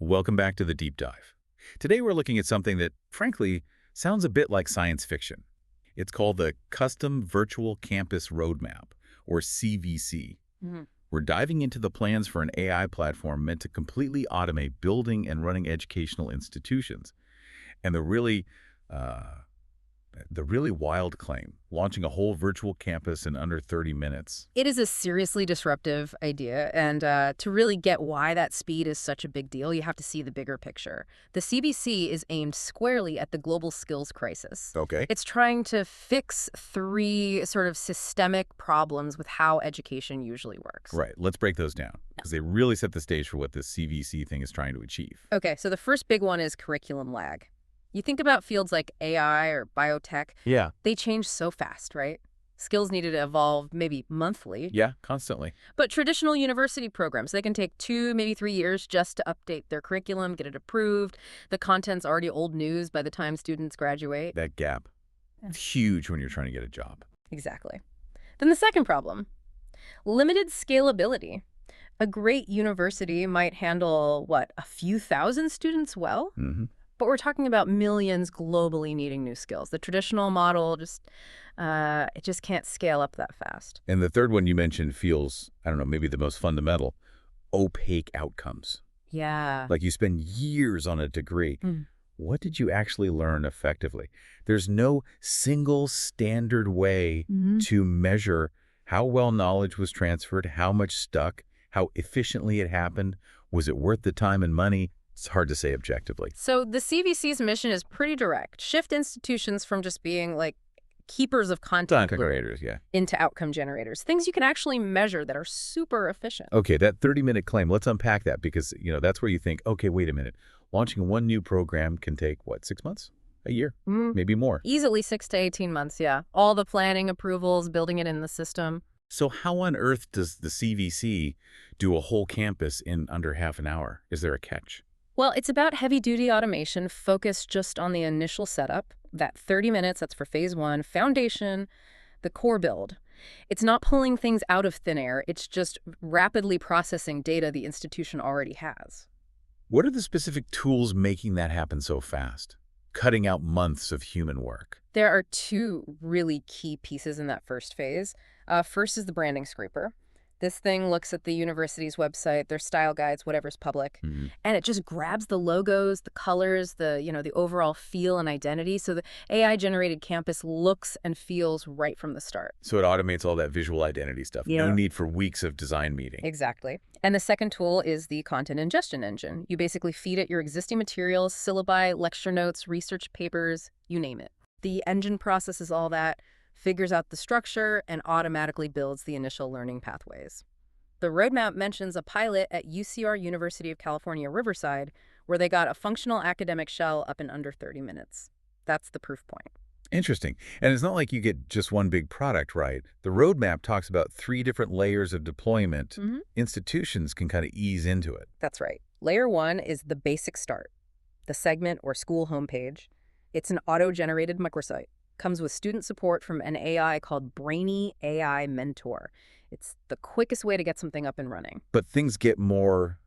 Welcome back to the deep dive. Today we're looking at something that, frankly, sounds a bit like science fiction. It's called the Custom Virtual Campus Roadmap, or CVC. Mhm. We're diving into the plans for an AI platform meant to completely automate building and running educational institutions. And uh, the really wild claim, launching a whole virtual campus in under 30 minutes. It is a seriously disruptive idea, and to really get why that speed is such a big deal, you have to see the bigger picture. The CBC is aimed squarely at the global skills crisis. Okay. It's trying to fix three sort of systemic problems with how education usually works. Right. Let's break those down, because they really set the stage for what this CVC thing is trying to achieve. Okay, so the first big one is curriculum lag. You think about fields like AI or biotech, Yeah. they change so fast, right? Skills needed to evolve maybe monthly. Yeah, constantly. But traditional university programs, they can take 2, maybe 3 years just to update their curriculum, get it approved. The content's already old news by the time students graduate. That gap. Yeah. It's huge when you're trying to get a job. Exactly. Then the second problem, limited scalability. A great university might handle, a few thousand students well? Mm-hmm. But we're talking about millions globally needing new skills. The traditional model it just can't scale up that fast. And the third one you mentioned feels, I don't know, maybe the most fundamental, opaque outcomes. Yeah. Like you spend years on a degree. Mm. What did you actually learn effectively? There's no single standard way to measure how well knowledge was transferred, how much stuck, how efficiently it happened. Was it worth the time and money? It's hard to say objectively. So the CVC's mission is pretty direct. Shift institutions from just being like keepers of content Creators, yeah. into outcome generators, things you can actually measure that are super efficient. Okay, that 30-minute claim, let's unpack that because, that's where you think, okay, wait a minute. Launching one new program can take, 6 months? A year? Maybe more. Easily 6 to 18 months, yeah. All the planning, approvals, building it in the system. So how on earth does the CVC do a whole campus in under half an hour? Is there a catch? Well, it's about heavy-duty automation focused just on the initial setup, that 30 minutes, that's for phase 1, foundation, the core build. It's not pulling things out of thin air. It's just rapidly processing data the institution already has. What are the specific tools making that happen so fast? Cutting out months of human work. There are 2 really key pieces in that first phase. First is the branding scraper. This thing looks at the university's website, their style guides, whatever's public, and it just grabs the logos, the colors, the overall feel and identity. So the AI-generated campus looks and feels right from the start. So it automates all that visual identity stuff. Yeah. No need for weeks of design meeting. Exactly. And the second tool is the content ingestion engine. You basically feed it your existing materials, syllabi, lecture notes, research papers, you name it. The engine processes all that, figures out the structure, and automatically builds the initial learning pathways. The roadmap mentions a pilot at UCR University of California, Riverside, where they got a functional academic shell up in under 30 minutes. That's the proof point. Interesting. And it's not like you get just one big product, right? The roadmap talks about 3 different layers of deployment. Institutions can kind of ease into it. That's right. Layer 1 is the basic start, the segment or school homepage. It's an auto-generated microsite. Comes with student support from an AI called Brainy AI Mentor. It's the quickest way to get something up and running. But things get more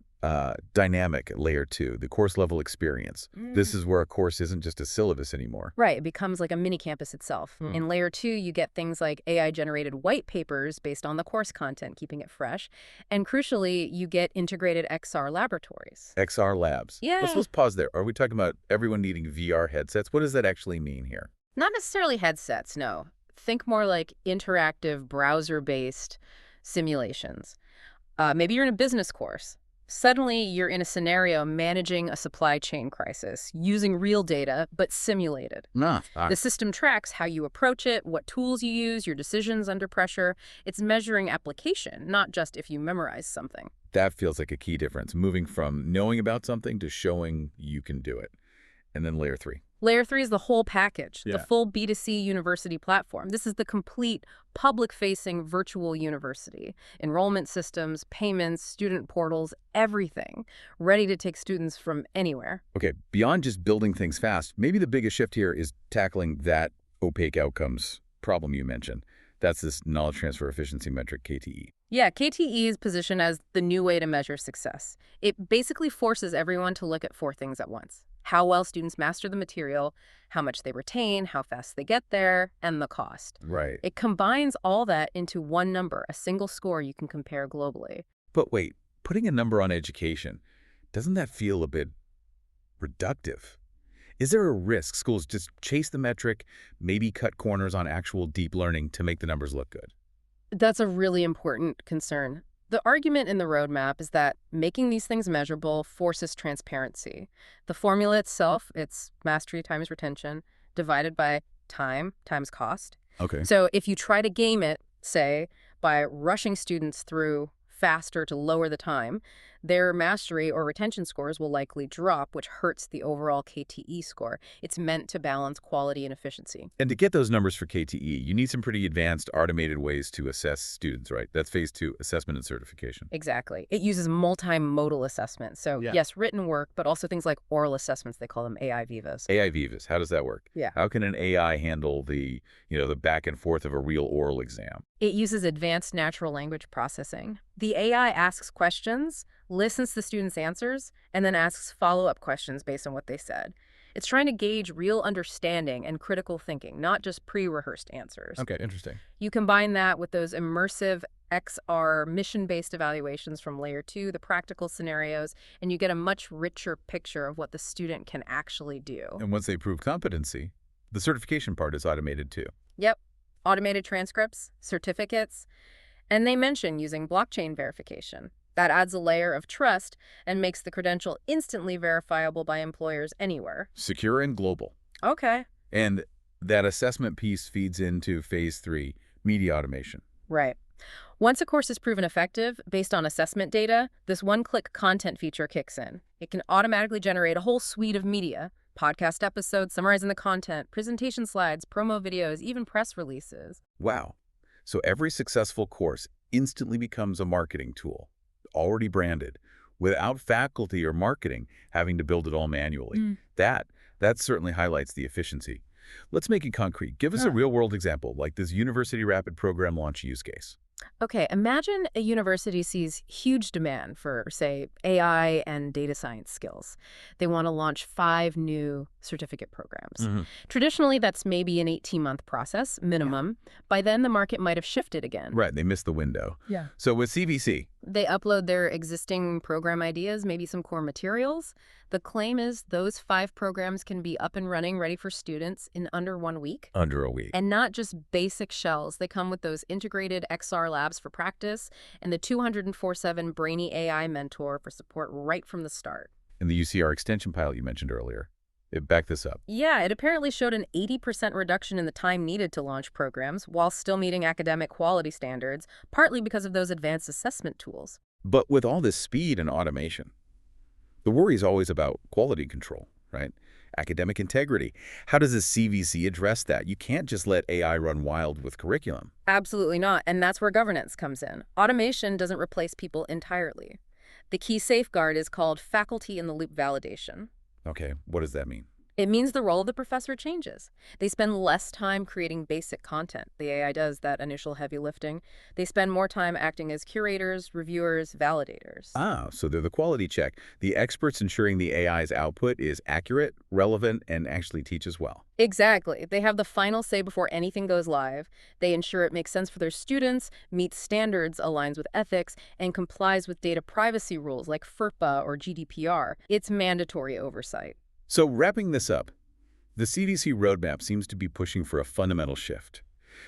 dynamic at layer 2, the course level experience. This is where a course isn't just a syllabus anymore. Right, it becomes like a mini campus itself. In layer 2, you get things like AI-generated white papers based on the course content, keeping it fresh. And crucially, you get integrated XR laboratories. XR labs. Yeah. Let's pause there. Are we talking about everyone needing VR headsets? What does that actually mean here? Not necessarily headsets, no. Think more like interactive browser-based simulations. Maybe you're in a business course. Suddenly, you're in a scenario managing a supply chain crisis, using real data, but simulated. The system tracks how you approach it, what tools you use, your decisions under pressure. It's measuring application, not just if you memorize something. That feels like a key difference, moving from knowing about something to showing you can do it. And then layer 3. Layer 3 is the whole package, Yeah. the full B2C university platform. This is the complete public-facing virtual university. Enrollment systems, payments, student portals, everything ready to take students from anywhere. Okay, beyond just building things fast, maybe the biggest shift here is tackling that opaque outcomes problem you mentioned. That's this knowledge transfer efficiency metric, KTE. Yeah, KTE is positioned as the new way to measure success. It basically forces everyone to look at four things at once: how well students master the material, how much they retain, how fast they get there, and the cost. Right. It combines all that into one number, a single score you can compare globally. But wait, putting a number on education, doesn't that feel a bit reductive? Is there a risk schools just chase the metric, maybe cut corners on actual deep learning to make the numbers look good? That's a really important concern. The argument in the roadmap is that making these things measurable forces transparency. The formula itself, it's mastery times retention, divided by time times cost. Okay. So if you try to game it, say, by rushing students through faster to lower the time, their mastery or retention scores will likely drop, which hurts the overall KTE score. It's meant to balance quality and efficiency. And to get those numbers for KTE, you need some pretty advanced automated ways to assess students, right? That's phase 2, assessment and certification. Exactly. It uses multimodal assessment. So Yeah. yes, written work, but also things like oral assessments. They call them AI Vivas. AI Vivas, how does that work? Yeah. How can an AI handle the back and forth of a real oral exam? It uses advanced natural language processing. The AI asks questions, listens to students' answers, and then asks follow-up questions based on what they said. It's trying to gauge real understanding and critical thinking, not just pre-rehearsed answers. Okay, interesting. You combine that with those immersive XR mission-based evaluations from Layer 2, the practical scenarios, and you get a much richer picture of what the student can actually do. And once they prove competency, the certification part is automated too. Yep. Automated transcripts, certificates, and they mention using blockchain verification. That adds a layer of trust and makes the credential instantly verifiable by employers anywhere. Secure and global. Okay. And that assessment piece feeds into phase 3, media automation. Right. Once a course is proven effective, based on assessment data, this one-click content feature kicks in. It can automatically generate a whole suite of media: podcast episodes summarizing the content, presentation slides, promo videos, even press releases. Wow. So every successful course instantly becomes a marketing tool, already branded, without faculty or marketing having to build it all manually. That certainly highlights the efficiency. Let's make it concrete. Give us a real-world example, like this University Rapid Program Launch use case. Okay, imagine a university sees huge demand for, say, AI and data science skills. They want to launch 5 new certificate programs. Traditionally, that's maybe an 18-month process, minimum. By then, the market might have shifted again. Right, they missed the window. Yeah. So with CVC, They upload their existing program ideas, maybe some core materials. The claim is those 5 programs can be up and running, ready for students in under 1 week. under a week. And not just basic shells. They come with those integrated XR labs for practice and the 204/7 Brainy AI mentor for support right from the start. And the UCR extension pilot you mentioned earlier, it backed this up. Yeah, it apparently showed an 80% reduction in the time needed to launch programs while still meeting academic quality standards, partly because of those advanced assessment tools. But with all this speed and automation, the worry is always about quality control, right? Academic integrity. How does the CVC address that? You can't just let AI run wild with curriculum. Absolutely not, and that's where governance comes in. Automation doesn't replace people entirely. The key safeguard is called faculty-in-the-loop validation. Okay, what does that mean? It means the role of the professor changes. They spend less time creating basic content. The AI does that initial heavy lifting. They spend more time acting as curators, reviewers, validators. Ah, so they're the quality check. The experts ensuring the AI's output is accurate, relevant, and actually teaches well. Exactly. They have the final say before anything goes live. They ensure it makes sense for their students, meets standards, aligns with ethics, and complies with data privacy rules like FERPA or GDPR. It's mandatory oversight. So wrapping this up, the CVC roadmap seems to be pushing for a fundamental shift,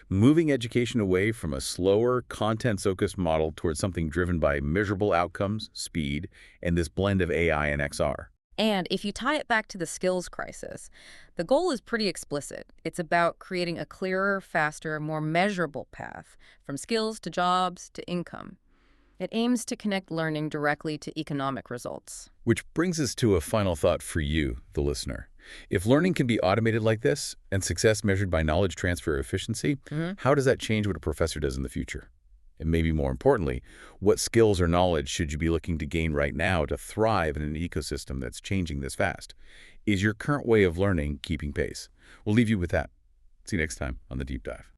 moving education away from a slower, content-focused model towards something driven by measurable outcomes, speed, and this blend of AI and XR. And if you tie it back to the skills crisis, the goal is pretty explicit. It's about creating a clearer, faster, more measurable path from skills to jobs to income. It aims to connect learning directly to economic results. Which brings us to a final thought for you, the listener. If learning can be automated like this, and success measured by knowledge transfer efficiency, how does that change what a professor does in the future? And maybe more importantly, what skills or knowledge should you be looking to gain right now to thrive in an ecosystem that's changing this fast? Is your current way of learning keeping pace? We'll leave you with that. See you next time on The Deep Dive.